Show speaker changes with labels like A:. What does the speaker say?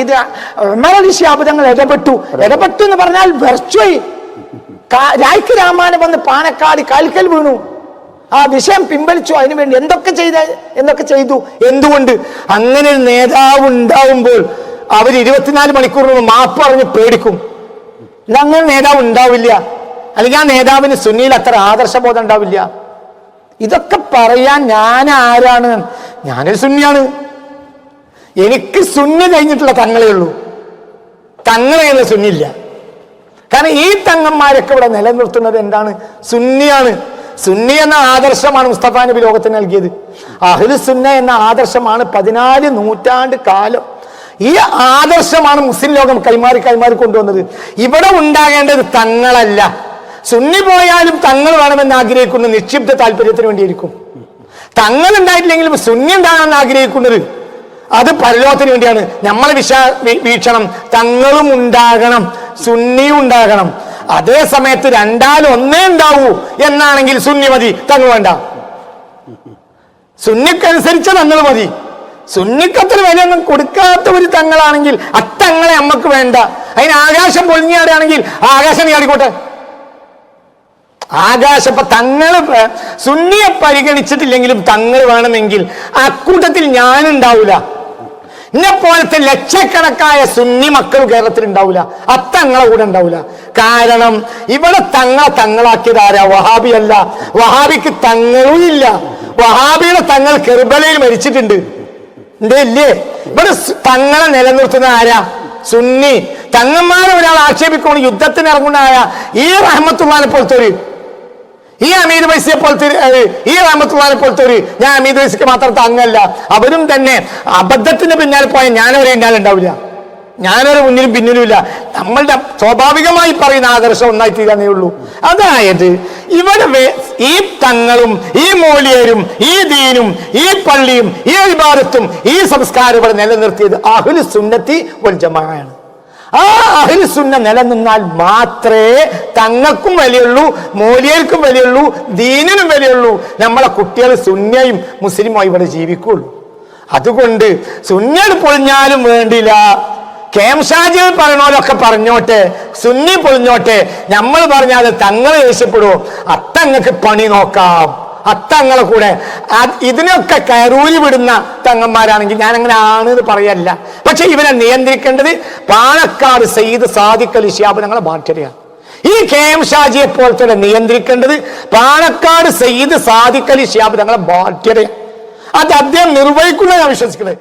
A: ഇത് ഉമർ അലി ശിഹാബ് തങ്ങൾ ഇടപെട്ടു എന്ന് പറഞ്ഞാൽ വെർച്വൽ രായ്ക്ക് രാമാനം വന്ന് പാണക്കാട് കാൽക്കൽ വീണു, ആ വിഷയം പിൻവലിച്ചു. അതിനുവേണ്ടി എന്തൊക്കെ ചെയ്തു. എന്തുകൊണ്ട്? അങ്ങനെ ഒരു നേതാവ് ഉണ്ടാവുമ്പോൾ അവർ 24 മണിക്കൂർ മാപ്പ് പറഞ്ഞ് പേടിക്കും. അങ്ങനെ നേതാവ് ഉണ്ടാവില്ല, അല്ലെങ്കിൽ ആ നേതാവിന് സുന്നിയിൽ അത്ര ആദർശബോധം ഉണ്ടാവില്ല. ഇതൊക്കെ പറയാൻ ഞാൻ ആരാണ്? ഞാനൊരു സുന്നിയാണ്. എനിക്ക് സുന്നി കഴിഞ്ഞിട്ടുള്ള തങ്ങളേ ഉള്ളൂ, തങ്ങളെയുള്ള സുന്നിയില്ല. കാരണം ഈ തങ്ങന്മാരൊക്കെ ഇവിടെ നിലനിർത്തുന്നത് എന്താണ്? സുന്നിയാണ്. സുന്നി എന്ന ആദർശമാണ് മുസ്തഫ നബി ലോകത്തിന് നൽകിയത്. അഹ്ലു സുന്ന എന്ന ആദർശമാണ് 14 നൂറ്റാണ്ട് കാലം. ഈ ആദർശമാണ് മുസ്ലിം ലോകം കൈമാറി കൊണ്ടുവന്നത്. ഇവിടെ ഉണ്ടാകേണ്ടത് തങ്ങളല്ല. സുന്നി പോയാലും തങ്ങൾ വേണമെന്ന് ആഗ്രഹിക്കുന്ന നിക്ഷിപ്ത താല്പര്യത്തിന് വേണ്ടിയായിരിക്കും. തങ്ങൾ ഉണ്ടായിട്ടില്ലെങ്കിലും സുന്നി ഉണ്ടാകാൻ ആഗ്രഹിക്കുന്നത് അത് പരലോകത്തിന് വേണ്ടിയാണ്. നമ്മളെ വീക്ഷണം തങ്ങളും ഉണ്ടാകണം, സുന്നിയും ഉണ്ടാകണം. അതേ സമയത്ത് രണ്ടാലും ഒന്നേ ഉണ്ടാവൂ എന്നാണെങ്കിൽ സുന്നി മതി, തങ്ങൾ വേണ്ട. സുന്നിക്കനുസരിച്ച് തങ്ങൾ മതി. സുന്നിക്കത്ര വിലയൊന്നും കൊടുക്കാത്ത ഒരു തങ്ങളാണെങ്കിൽ അത്തങ്ങളെ നമ്മക്ക് വേണ്ട. അതിന് ആകാശം പൊളിഞ്ഞാടുകയാണെങ്കിൽ ആകാശം നീയാടിക്കോട്ടെ. ആകാശം ഇപ്പൊ തങ്ങള് സുന്നിയെ പരിഗണിച്ചിട്ടില്ലെങ്കിലും തങ്ങൾ വേണമെങ്കിൽ അക്കൂട്ടത്തിൽ ഞാനുണ്ടാവൂല. എന്നെ പോലത്തെ ലക്ഷക്കണക്കായ സുന്നി മക്കൾ കേരളത്തിൽ ഉണ്ടാവില്ല, അത്തങ്ങളെ കൂടെ ഉണ്ടാവില്ല. കാരണം ഇവിടെ തങ്ങളാക്കിയത് ആരാ? വഹാബി അല്ല. വഹാബിക്ക് തങ്ങളും ഇല്ല. വഹാബിയുടെ തങ്ങൾ കെർബലയിൽ മരിച്ചിട്ടുണ്ട്, ഇല്ലേ? ഇവിടെ തങ്ങളെ നിലനിർത്തുന്ന ആരാ? സുന്നി. തങ്ങന്മാരെ ഒരാൾ ആക്ഷേപിക്കണം, യുദ്ധത്തിന് ഇറങ്ങുന്നതായ ഈ റഹ്മത്തുള്ളാഹിനെ പോലത്തെ ഒരു, ഈ അമീദ് വൈസിയെ പോലത്തെ, ഈ റഹ്മത്തുള്ളാഹിനെ പോലത്തെ ഒരു, ഞാൻ അമീദ് വൈസിക്ക് മാത്രം തങ്ങല്ല. അവരും തന്നെ അബദ്ധത്തിന് പിന്നാലെ പോയ ഞാനവരെ പിന്നാലെ ഉണ്ടാവില്ല, ഞാനൊരു മുന്നിലും പിന്നിലും ഇല്ല. നമ്മളുടെ സ്വാഭാവികമായി പറയുന്ന ആദർശം ഒന്നായി തീരാനേ ഉള്ളൂ. അതായത് ഇവിടെ ഈ തങ്ങളും ഈ മൗലിയരും ഈ ദീനും ഈ പള്ളിയും ഈ ഇബാദത്തും ഈ സംസ്കാരം ഇവിടെ നിലനിർത്തിയത് അഹ്ലു സുന്നത്തി വൽ ജമാഅയാണ്. ആ അഹ്ലു സുന്ന നിലനിന്നാൽ മാത്രമേ തങ്ങൾക്കും വിലയുള്ളൂ, മൗലിയർക്കും വിലയുള്ളൂ, ദീനിനും വിലയുള്ളൂ. നമ്മളെ കുട്ടികൾ സുന്നിയും മുസ്ലിമുമായി ഇവിടെ ജീവിക്കുള്ളൂ. അതുകൊണ്ട് സുന്നികൾ പൊളിഞ്ഞാലും വേണ്ടില്ല, കേംഷാജികൾ പറയണോലൊക്കെ പറഞ്ഞോട്ടെ, സുന്നി പൊളിഞ്ഞോട്ടെ. നമ്മൾ പറഞ്ഞാൽ തങ്ങൾ ദേഷ്യപ്പെടുവോ? അത്തങ്ങൾക്ക് പണി നോക്കാം, അത്തങ്ങളെ കൂടെ. ഇതിനൊക്കെ കയറൂരി വിടുന്ന തങ്ങന്മാരാണെങ്കിൽ ഞാൻ അങ്ങനെ ആണെന്ന് പറയല്ല. പക്ഷെ ഇവരെ നിയന്ത്രിക്കേണ്ടത് പാണക്കാട് സയ്യിദ് സാദിഖ് അലി ശിഹാബ് തങ്ങളെ ബാധ്യതയാണ്. ഈ കേംഷാജിയെ പോലത്തെ നിയന്ത്രിക്കേണ്ടത് പാണക്കാട് സയ്യിദ് സാദിഖ് അലി ശിഹാബ് തങ്ങളെ ബാധ്യതയാണ്. അത് അദ്ദേഹം നിർവഹിക്കുന്ന ഞാൻ വിശ്വസിക്കുന്നത്.